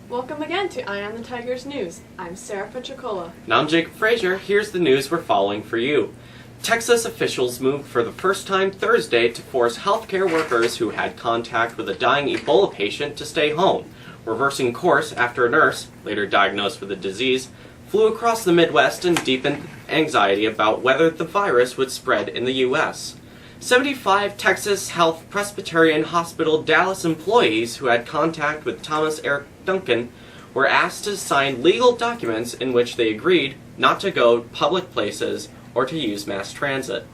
Welcome again to Eye on the Tigers News. I'm Sarah Petricola. And I'm Jacob Frazier. Here's the news we're following for you. Texas officials moved for the first time Thursday to force healthcare workers who had contact with a dying Ebola patient to stay home, reversing course after a nurse, later diagnosed with the disease, flew across the Midwest and deepened anxiety about whether the virus would spread in the U.S. 75 Texas Health Presbyterian Hospital Dallas employees who had contact with Thomas Eric Duncan were asked to sign legal documents in which they agreed not to go public places or to use mass transit.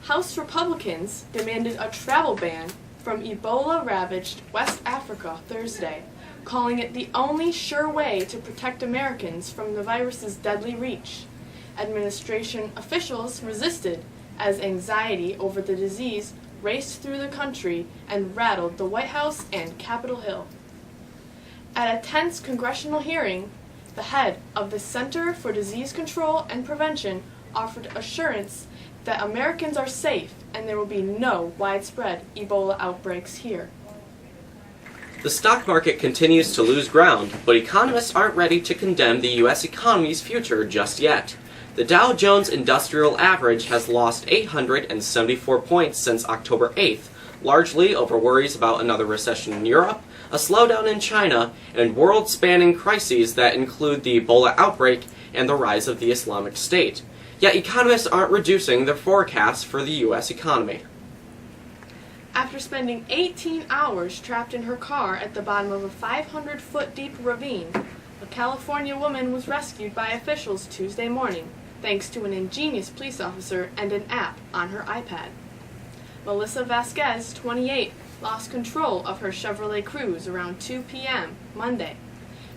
House Republicans demanded a travel ban from Ebola-ravaged West Africa Thursday, calling it the only sure way to protect Americans from the virus's deadly reach. Administration officials resisted as anxiety over the disease raced through the country and rattled the White House and Capitol Hill. At a tense congressional hearing, the head of the Center for Disease Control and Prevention offered assurance that Americans are safe and there will be no widespread Ebola outbreaks here. The stock market continues to lose ground, but economists aren't ready to condemn the U.S. economy's future just yet. The Dow Jones Industrial Average has lost 874 points since October 8th, largely over worries about another recession in Europe, a slowdown in China, and world-spanning crises that include the Ebola outbreak and the rise of the Islamic State. Yet economists aren't reducing their forecasts for the U.S. economy. After spending 18 hours trapped in her car at the bottom of a 500-foot-deep ravine, a California woman was rescued by officials Tuesday morning, thanks to an ingenious police officer and an app on her iPad. Melissa Vasquez, 28, lost control of her Chevrolet Cruze around 2 p.m. Monday,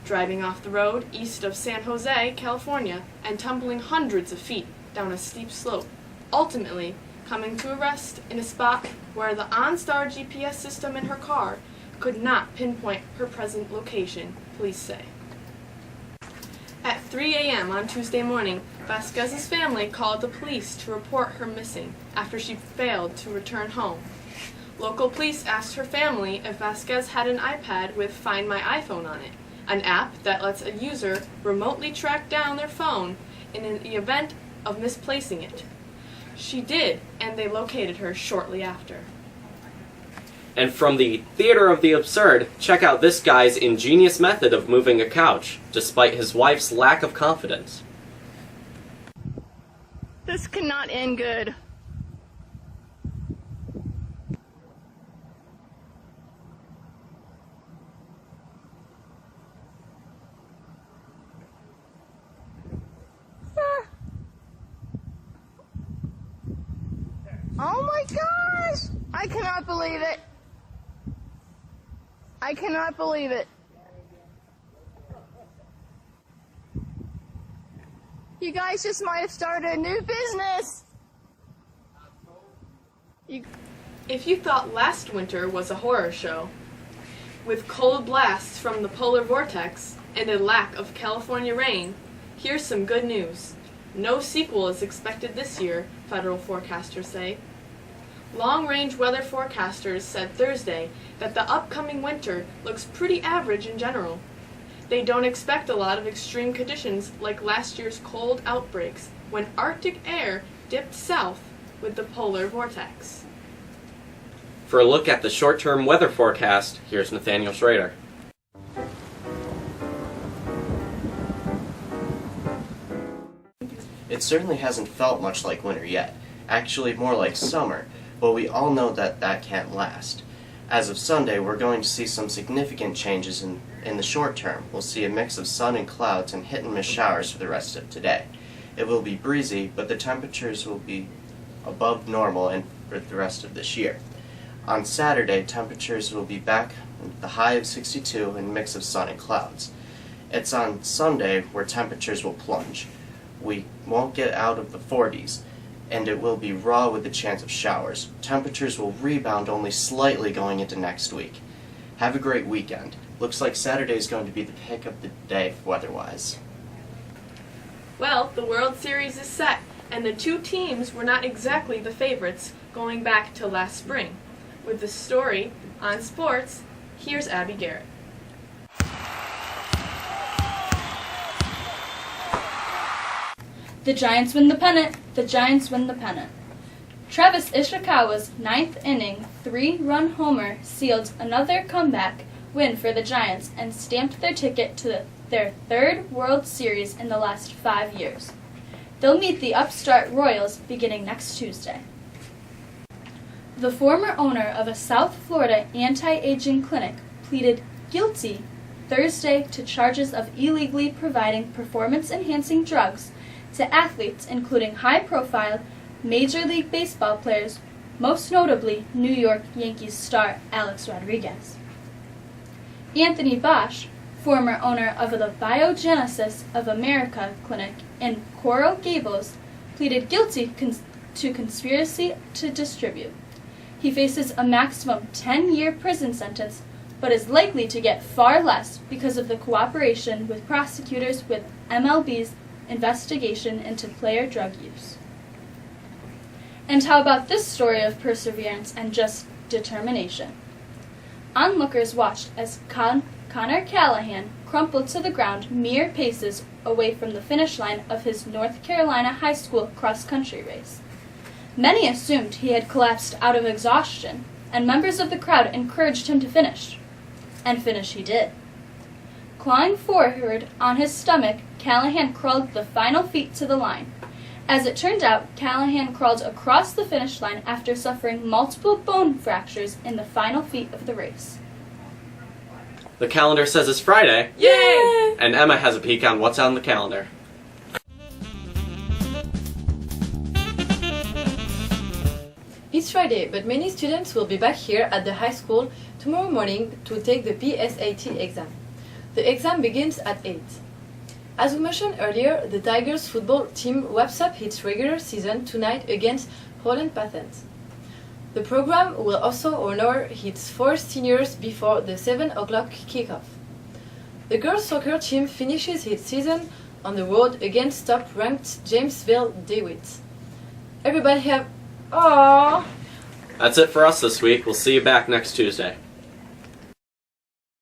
driving off the road east of San Jose, California, and tumbling hundreds of feet down a steep slope, ultimately coming to a rest in a spot where the OnStar GPS system in her car could not pinpoint her present location, police say. At 3 a.m. on Tuesday morning, Vasquez's family called the police to report her missing after she failed to return home. Local police asked her family if Vasquez had an iPad with Find My iPhone on it, an app that lets a user remotely track down their phone in the event of misplacing it. She did, and they located her shortly after. And from the theater of the absurd, check out this guy's ingenious method of moving a couch, despite his wife's lack of confidence. This cannot end good. Oh my gosh! I cannot believe it. I cannot believe it. You guys just might have started a new business. If you thought last winter was a horror show, with cold blasts from the polar vortex and a lack of California rain, here's some good news. No sequel is expected this year, federal forecasters say. Long-range weather forecasters said Thursday that the upcoming winter looks pretty average in general. They don't expect a lot of extreme conditions like last year's cold outbreaks when Arctic air dipped south with the polar vortex. For a look at the short-term weather forecast, here's Nathaniel Schrader. It certainly hasn't felt much like winter yet, actually more like summer, but we all know that that can't last. As of Sunday, we're going to see some significant changes in the short term. We'll see a mix of sun and clouds and hit-and-miss showers for the rest of today. It will be breezy, but the temperatures will be above normal and for the rest of this year. On Saturday, temperatures will be back at the high of 62 and a mix of sun and clouds. It's on Sunday where temperatures will plunge. We won't get out of the 40s, and it will be raw with a chance of showers. Temperatures will rebound only slightly going into next week. Have a great weekend. Looks like Saturday is going to be the pick of the day weather-wise. Well, the World Series is set, and the two teams were not exactly the favorites going back to last spring. With the story on sports, here's Abby Garrett. The Giants win the pennant. The Giants win the pennant. Travis Ishikawa's ninth inning 3-run homer sealed another comeback win for the Giants and stamped their ticket to their third World Series in the last 5 years. They'll meet the upstart Royals beginning next Tuesday. The former owner of a South Florida anti-aging clinic pleaded guilty Thursday to charges of illegally providing performance-enhancing drugs to athletes including high-profile Major League Baseball players, most notably New York Yankees star Alex Rodriguez. Anthony Bosch, former owner of the Biogenesis of America clinic in Coral Gables, pleaded guilty to conspiracy to distribute. He faces a maximum 10-year prison sentence, but is likely to get far less because of the cooperation with prosecutors with MLB's investigation into player drug use. And how about this story of perseverance and just determination? Onlookers watched as Connor Callahan crumpled to the ground mere paces away from the finish line of his North Carolina high school cross-country race. Many assumed he had collapsed out of exhaustion, and members of the crowd encouraged him to finish. And finish he did. Clawing forward on his stomach, Callahan crawled the final feet to the line. As it turned out, Callahan crawled across the finish line after suffering multiple bone fractures in the final feet of the race. The calendar says it's Friday. Yay! And Emma has a peek on what's on the calendar. It's Friday, but many students will be back here at the high school tomorrow morning to take the PSAT exam. The exam begins at 8. As we mentioned earlier, the Tigers football team wraps up its regular season tonight against Holland Pathans. The program will also honor its 4 seniors before the 7 o'clock kickoff. The girls' soccer team finishes its season on the road against top-ranked Jamesville DeWitt. Everybody have... Aww! That's it for us this week. We'll see you back next Tuesday.